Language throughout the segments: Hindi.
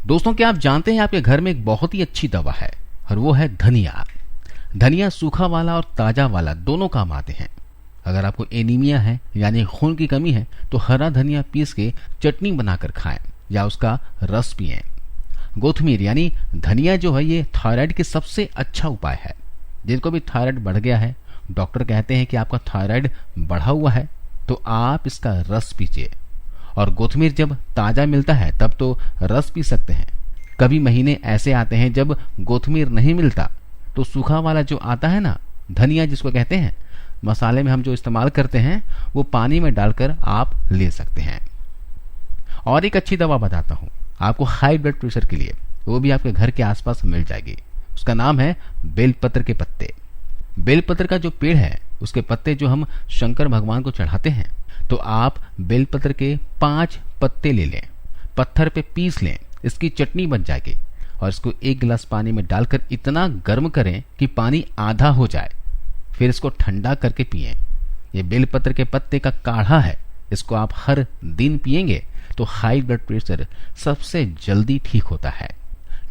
दोस्तों, क्या आप जानते हैं आपके घर में एक बहुत ही अच्छी दवा है और वो है धनिया। धनिया सूखा वाला और ताजा वाला दोनों काम आते हैं। अगर आपको एनीमिया है यानी खून की कमी है तो हरा धनिया पीस के चटनी बनाकर खाएं या उसका रस पिएं। कोथिमीर यानी धनिया जो है ये थायराइड के सबसे अच्छा उपाय है। जिनको भी थायराइड बढ़ गया है, डॉक्टर कहते हैं कि आपका थायराइड बढ़ा हुआ है, तो आप इसका रस पीजिए। और कोथिमीर जब ताजा मिलता है तब तो रस पी सकते हैं। कभी महीने ऐसे आते हैं जब कोथिमीर नहीं मिलता, तो सूखा वाला जो आता है ना, धनिया जिसको कहते हैं, मसाले में हम जो इस्तेमाल करते हैं वो पानी में डालकर आप ले सकते हैं। और एक अच्छी दवा बताता हूँ आपको हाई ब्लड प्रेशर के लिए, वो भी आपके घर के आसपास मिल जाएगी। उसका नाम है बेलपत्र के पत्ते। बेलपत्र का जो पेड़ है उसके पत्ते जो हम शंकर भगवान को चढ़ाते हैं, तो आप बेलपत्र के 5 पत्ते ले लें, पत्थर पे पीस लें, इसकी चटनी बन जाएगी। और इसको 1 गिलास पानी में डालकर इतना गर्म करें कि पानी आधा हो जाए, फिर इसको ठंडा करके पिएं। ये बेलपत्र के पत्ते का काढ़ा है, इसको आप हर दिन पिएंगे तो हाई ब्लड प्रेशर सबसे जल्दी ठीक होता है।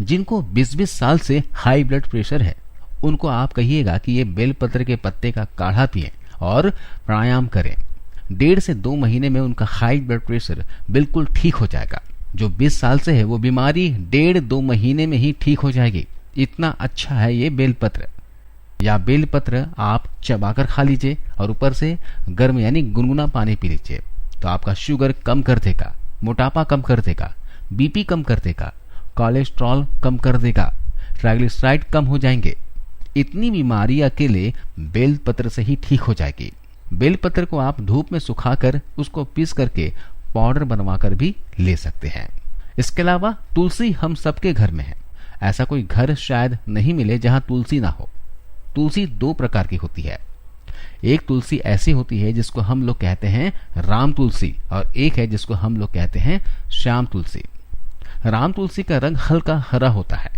जिनको 20-20 साल से हाई ब्लड प्रेशर है उनको आप कहिएगा कि ये बेलपत्र के पत्ते का काढ़ा पिएं और प्राणायाम करें। 1.5 से 2 महीने में उनका हाई ब्लड प्रेशर बिल्कुल ठीक हो जाएगा। जो 20 साल से है वो बीमारी 1.5-2 महीने में ही ठीक हो जाएगी। इतना अच्छा है ये बेलपत्र। या बेलपत्र आप चबाकर खा लीजिए और ऊपर से गर्म यानी गुनगुना पानी पी लीजिए, तो आपका शुगर कम कर देगा, मोटापा कम कर देगा, बीपी कम कर देगा, कोलेस्ट्रॉल कम कर देगा, ट्राइग्लिसराइड कम हो जाएंगे। इतनी बीमारी अकेले बेलपत्र से ही ठीक हो जाएगी। बेलपत्र को आप धूप में सुखाकर उसको पीस करके पाउडर बनवाकर भी ले सकते हैं। इसके अलावा तुलसी हम सबके घर में है। ऐसा कोई घर शायद नहीं मिले जहां तुलसी ना हो। तुलसी 2 प्रकार की होती है। एक तुलसी ऐसी होती है जिसको हम लोग कहते हैं राम तुलसी, और एक है जिसको हम लोग कहते हैं श्याम तुलसी। राम तुलसी का रंग हल्का हरा होता है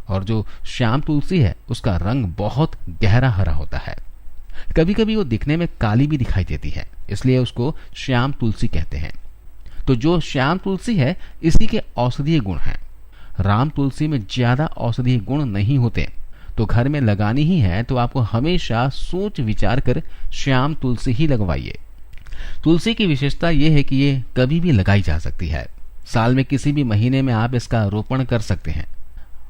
और जो श्याम तुलसी है उसका रंग बहुत गहरा हरा होता है। कभी कभी वो दिखने में काली भी दिखाई देती है, इसलिए उसको श्याम तुलसी कहते हैं। तो जो श्याम तुलसी है इसी के औषधीय गुण हैं। राम तुलसी में ज्यादा औषधीय गुण नहीं होते, तो घर में लगानी ही है तो आपको हमेशा सोच विचार कर श्याम तुलसी ही लगवाइए। तुलसी की विशेषता यह है कि ये कभी भी लगाई जा सकती है। साल में किसी भी महीने में आप इसका रोपण कर सकते हैं।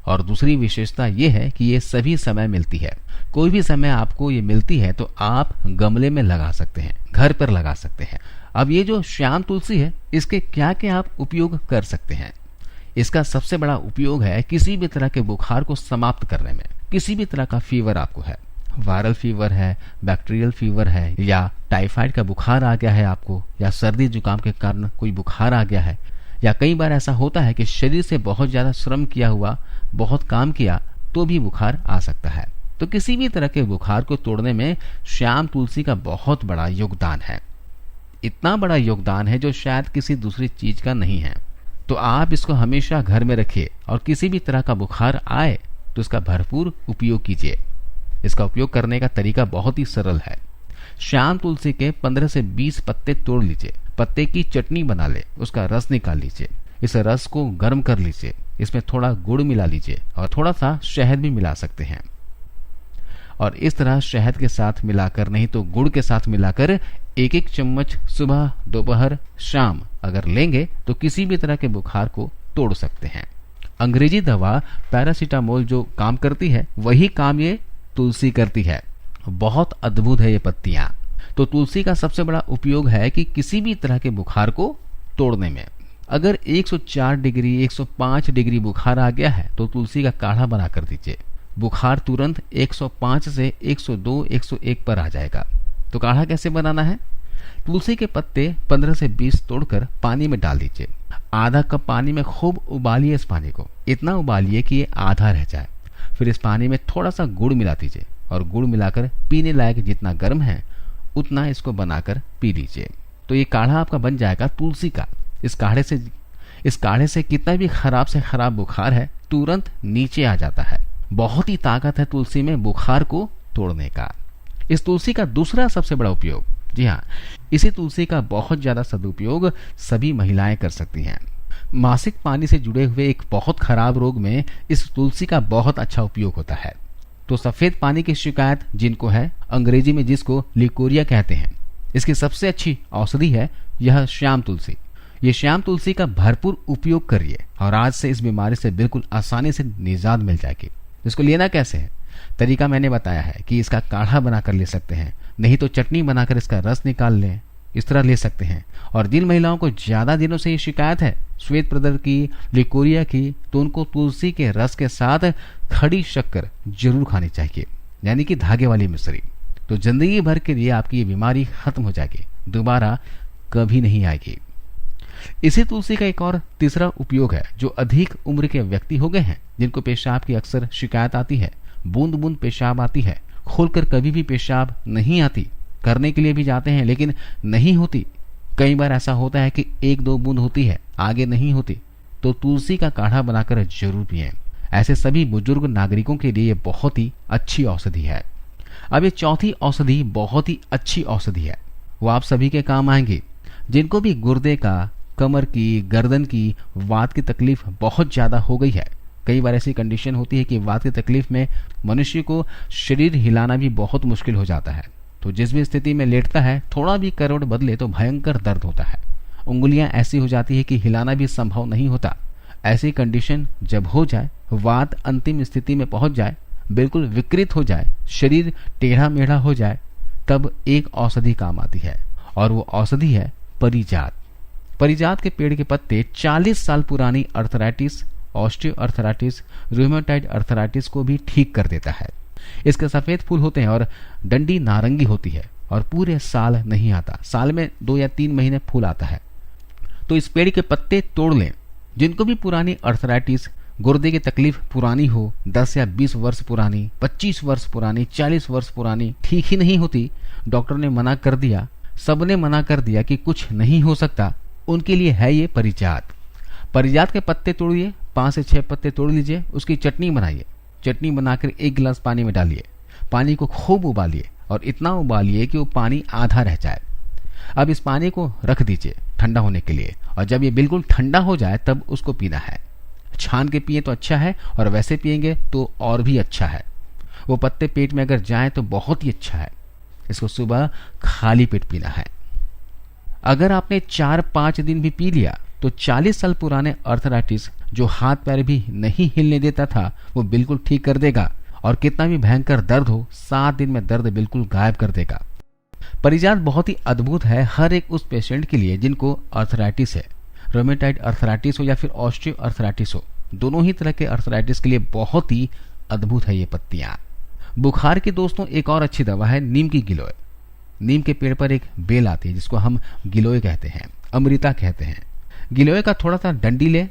और दूसरी विशेषता यह है कि ये सभी समय मिलती है। कोई भी समय आपको ये मिलती है तो आप गमले में लगा सकते हैं, घर पर लगा सकते हैं। अब ये जो श्याम तुलसी है इसके क्या क्या आप उपयोग कर सकते हैं। इसका सबसे बड़ा उपयोग है किसी भी तरह के बुखार को समाप्त करने में। किसी भी तरह का फीवर आपको है, वायरल फीवर है, बैक्टीरियल फीवर है, या टाइफाइड का बुखार आ गया है आपको, या सर्दी जुकाम के कारण कोई बुखार आ गया है, या कई बार ऐसा होता है कि शरीर से बहुत ज्यादा श्रम किया हुआ, बहुत काम किया तो भी बुखार आ सकता है। तो किसी भी तरह के बुखार को तोड़ने में श्याम तुलसी का बहुत बड़ा योगदान है। इतना बड़ा योगदान है जो शायद किसी दूसरी चीज का नहीं है। तो आप इसको हमेशा घर में रखिए और किसी भी तरह का बुखार आए तो इसका भरपूर उपयोग कीजिए। इसका उपयोग करने का तरीका बहुत ही सरल है। श्याम तुलसी के 15 से 20 पत्ते तोड़ लीजिए, पत्ते की चटनी बना ले, उसका रस निकाल लीजिए। इस रस को गर्म कर लीजिए, इसमें थोड़ा गुड़ मिला लीजिए और थोड़ा सा शहद भी मिला सकते हैं। और इस तरह शहद के साथ मिलाकर, नहीं तो गुड़ के साथ मिलाकर 1-1 चम्मच सुबह, दोपहर, शाम अगर लेंगे तो किसी भी तरह के बुखार को तोड़ सकते हैं। अंग्रेजी दवा पैरासीटामोल जो काम करती है वही काम ये तुलसी करती है। बहुत अद्भुत है ये पत्तियां। तो तुलसी का सबसे बड़ा उपयोग है कि किसी भी तरह के बुखार को तोड़ने में। अगर 104 डिग्री 105 डिग्री बुखार आ गया है तो तुलसी का काढ़ा बना कर दीजिए। बुखार तुरंत 105 से 102 101 पर आ जाएगा। तो काढ़ा कैसे बनाना है? तुलसी के पत्ते 15 से 20 तोड़कर पानी में डाल दीजिए। आधा कप पानी में खूब उबालिए इस पानी को, इतना उबालिए कि ये आधा रह जाए। फिर इस पानी में थोड़ा सा गुड़ मिला दीजिए और गुड़ मिलाकर पीने लायक जितना गर्म है उतना इसको बनाकर पी लीजिए। तो ये काढ़ा आपका बन जाएगा तुलसी का। इस काढ़े से कितना भी खराब से खराब बुखार है तुरंत नीचे आ जाता है। बहुत ही ताकत है तुलसी में बुखार को तोड़ने का। इस तुलसी का दूसरा सबसे बड़ा उपयोग, जी हाँ, इसी तुलसी का बहुत ज्यादा सदुपयोग सभी महिलाएं कर सकती हैं। मासिक पानी से जुड़े हुए एक बहुत खराब रोग में इस तुलसी का बहुत अच्छा उपयोग होता है। तो सफेद पानी की शिकायत जिनको है, अंग्रेजी में जिसको लिकोरिया कहते हैं, इसकी सबसे अच्छी औषधि है यह श्याम तुलसी। ये श्याम तुलसी का भरपूर उपयोग करिए और आज से इस बीमारी से बिल्कुल आसानी से निजात मिल जाएगी। इसको लेना कैसे है, तरीका मैंने बताया है कि इसका काढ़ा बनाकर ले सकते हैं, नहीं तो चटनी बनाकर इसका रस निकाल लें, इस तरह ले सकते हैं। और जिन महिलाओं को ज्यादा दिनों से ये शिकायत है श्वेत प्रदर की, लिकोरिया की, तो उनको तुलसी के रस के साथ खड़ी शक्कर जरूर खानी चाहिए, यानी कि धागे वाली मिश्री। तो जिंदगी भर के लिए आपकी ये बीमारी खत्म हो जाएगी, दोबारा कभी नहीं आएगी। इसी तुलसी का एक और तीसरा उपयोग है जो अधिक उम्र के व्यक्ति हो गए हैं, जिनको पेशाब की अक्सर शिकायत आती है, बूंद बूंद पेशाब आती है, खोलकर कभी भी पेशाब नहीं आती, करने के लिए भी जाते हैं लेकिन नहीं होती। कई बार ऐसा होता है कि 1-2 बूंद होती है, आगे नहीं होती। तो तुलसी का काढ़ा बनाकर जरूर पिएं। ऐसे सभी बुजुर्ग नागरिकों के लिए बहुत ही अच्छी औषधि है। अब ये चौथी औषधि बहुत ही अच्छी औषधि है, वो आप सभी के काम आएंगी जिनको भी गुर्दे का, कमर की, गर्दन की, वात की तकलीफ बहुत ज्यादा हो गई है। कई बार ऐसी कंडीशन होती है कि वात की तकलीफ में मनुष्य को शरीर हिलाना भी बहुत मुश्किल हो जाता है। तो जिस भी स्थिति में लेटता है, थोड़ा भी करवट बदले तो भयंकर दर्द होता है, उंगलियां ऐसी हो जाती है कि हिलाना भी संभव नहीं होता। ऐसी कंडीशन जब हो जाए, वात अंतिम स्थिति में पहुंच जाए, बिल्कुल विकृत हो जाए, शरीर टेढ़ा मेढ़ा हो जाए, तब एक औषधि काम आती है और वो औषधि है परिजात। परिजात के पेड़ के पत्ते 40 साल पुरानी arthritis, osteo arthritis, rheumatoid arthritis को भी ठीक कर देता है। इसके सफेद फूल होते हैं और डंडी नारंगी होती है और पूरे साल नहीं आता, साल में 2 या 3 महीने फूल आता है। तो इस पेड़ के पत्ते तोड़ लें। जिनको भी पुरानी अर्थराइटिस, गुर्दे की तकलीफ पुरानी हो, 10 या 20 वर्ष पुरानी, 25 वर्ष पुरानी, 40 वर्ष पुरानी, ठीक ही नहीं होती, डॉक्टर ने मना कर दिया, सबने मना कर दिया कि कुछ नहीं हो सकता, उनके लिए है ये परिजात। परिजात के पत्ते तोड़िए, 5 से 6 पत्ते तोड़ लीजिए, उसकी चटनी बनाइए। चटनी बनाकर 1 गिलास पानी में डालिए, पानी को खूब उबालिए और इतना उबालिए कि वो पानी आधा रह जाए। अब इस पानी को रख दीजिए ठंडा होने के लिए, और जब ये बिल्कुल ठंडा हो जाए तब उसको पीना है। छान के पिए तो अच्छा है, और वैसे पिएंगे तो और भी अच्छा है। वो पत्ते पेट में अगर जाए तो बहुत ही अच्छा है। इसको सुबह खाली पेट पीना है। अगर आपने 4-5 दिन भी पी लिया तो 40 साल पुराने अर्थराइटिस जो हाथ पैर भी नहीं हिलने देता था, वो बिल्कुल ठीक कर देगा, और कितना भी भयंकर दर्द हो, 7 दिन में दर्द बिल्कुल गायब कर देगा। परिजात बहुत ही अद्भुत है हर एक उस पेशेंट के लिए जिनको अर्थराइटिस है, रोमेटाइड अर्थराइटिस हो या फिर ऑस्टियो अर्थराइटिस हो, दोनों ही तरह के अर्थराइटिस के लिए बहुत ही अद्भुत है ये पत्तियां। बुखार की दोस्तों एक और अच्छी दवा है नीम की गिलोय। नीम के पेड़ पर एक बेल आती है जिसको हम गिलोय कहते हैं, अमृता कहते हैं। गिलोय का थोड़ा सा डंडी ले,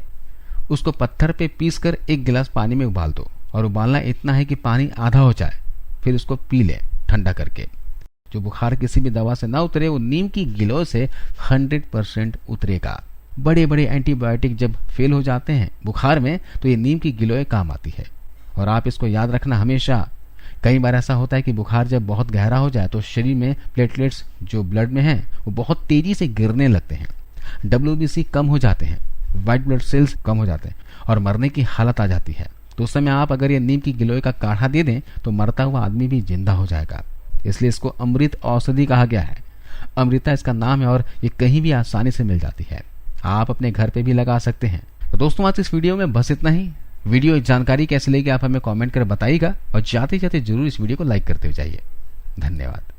उसको पत्थर पे पीसकर 1 गिलास पानी में उबाल दो, और उबालना इतना है कि पानी आधा हो जाए, फिर उसको पी ले ठंडा करके। जो बुखार किसी भी दवा से ना उतरे, वो नीम की गिलोय से 100% उतरेगा। बड़े बड़े एंटीबायोटिक जब फेल हो जाते हैं बुखार में, तो ये नीम की गिलोय काम आती है। और आप इसको याद रखना हमेशा। कई बार ऐसा होता है कि बुखार जब बहुत गहरा हो जाए तो शरीर में प्लेटलेट्स जो ब्लड में हैं वो बहुत तेजी से गिरने लगते हैं, WBC कम हो जाते हैं, व्हाइट ब्लड सेल्स कम हो जाते हैं और मरने की हालत आ जाती है। तो उस समय आप अगर ये नीम की गिलोय का काढ़ा दे दें तो मरता हुआ आदमी भी जिंदा हो जाएगा। इसलिए इसको अमृत औषधि कहा गया है। अमृता इसका नाम है और ये कहीं भी आसानी से मिल जाती है। आप अपने घर पे भी लगा सकते हैं। तो दोस्तों आज इस वीडियो में बस इतना ही। वीडियो जानकारी कैसे लगी आप हमें कमेंट कर बताइएगा, और जाते जाते जरूर इस वीडियो को लाइक करते हुए जाइए। धन्यवाद।